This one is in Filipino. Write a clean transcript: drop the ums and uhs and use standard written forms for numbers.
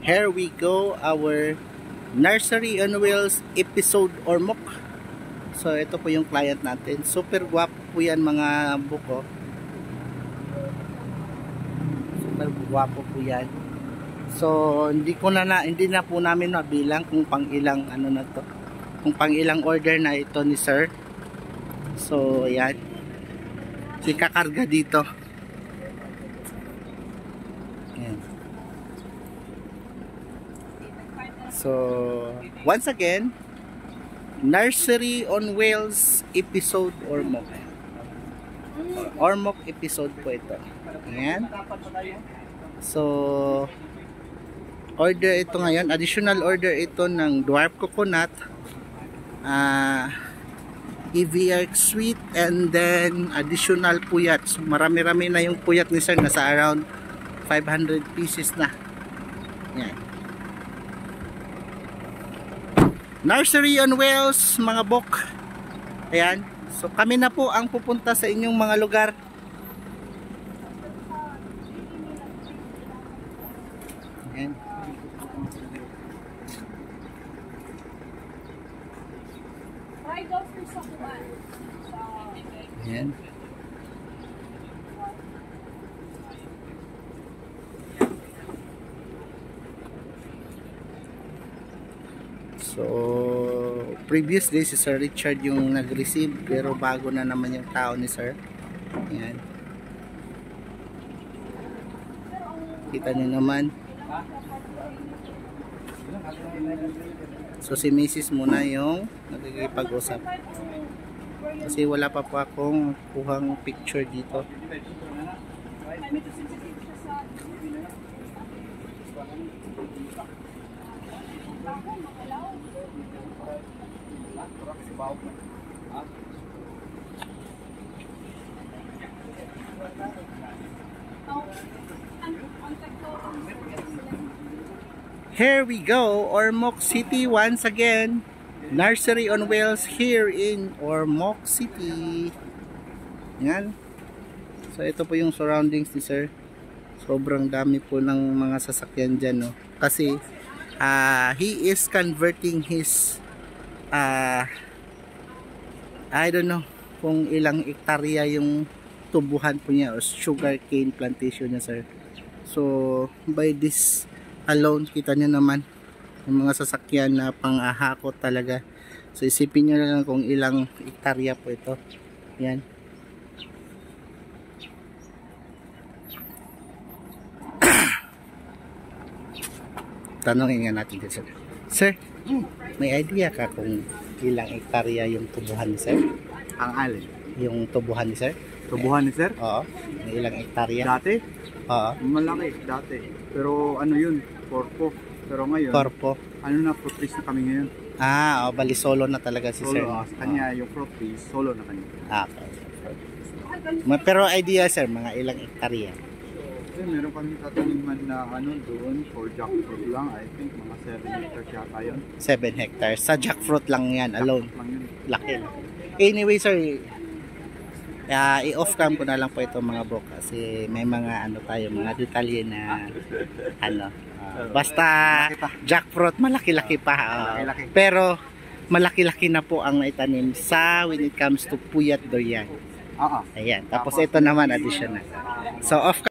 Here we go, our Nursery on Wheels episode Ormoc. So ito po yung client natin. Super guwapo po yan mga buko. Super guwapo po yan. So hindi na po namin mabilang kung pang ilang ano na to. Kung pang ilang order na ito ni sir. So yan. Si kakarga dito. Yan. So, once again, Nursery on Wheels episode Ormoc. Ormoc episode po ito. Ayan. So, order ito ngayon. Additional order ito ng dwarf coconut, EVX sweet, and then additional puyat. So, marami-rami na yung puyat ni sir. Nasa around 500 pieces na. Ayan. Nursery on Wheels mga bok. Ayan. So kami na po ang pupunta sa inyong mga lugar. Ayan. Ayan. So, previously si Sir Richard yung nag-receive, pero bago na naman yung tao ni Sir. Ayan. Kita niyo naman. So, si Mrs. muna yung nagkikipag-usap. Kasi wala pa po akong kuhang picture dito. Here we go, Ormoc City once again. Nursery on Wheels here in Ormoc City. Yan. So ito po yung surroundings ni sir. Sobrang dami po ng mga sasakyan dyan, no? Kasi he is converting his I don't know kung ilang hektarya yung tubuhan po niya o sugar cane plantation niya sir. So by this alone, kita nyo naman yung mga sasakyan na pang-ahakot talaga. So isipin nyo na lang kung ilang hektarya po ito. Yan. Tanongin nga natin din sir. Sir, may idea ka kung ilang hektarya yung tubuhan ni sir? Ang alin? Yung tubuhan ni sir? Tubuhan ni sir? Oo. May ilang hektarya? Dati? Oo. Malaki, dati. Pero ano yun? Corpo. Pero ngayon, Corpo. ano na, fruit trees na kami ngayon. Bali solo na talaga si sir. Solo, sa kanya yung fruit trees, solo na kanya. Okay. Pero idea sir, mga ilang hektarya? So, meron kami tataniman na ano doon for jackfruit lang. I think mga 7 hectares yata yun. 7 hectares. Sa jackfruit lang yan, alone. Lang yun. Laki. Anyway sir, i-off cam ko na lang po ito mga bro. Kasi may mga ano tayo, mga detalye na ano. Basta jackfruit, malaki-laki pa. Malaki-laki. Pero malaki-laki na po ang naitanim sa when it comes to puyat durian. Ayan. Tapos ito naman additional. So off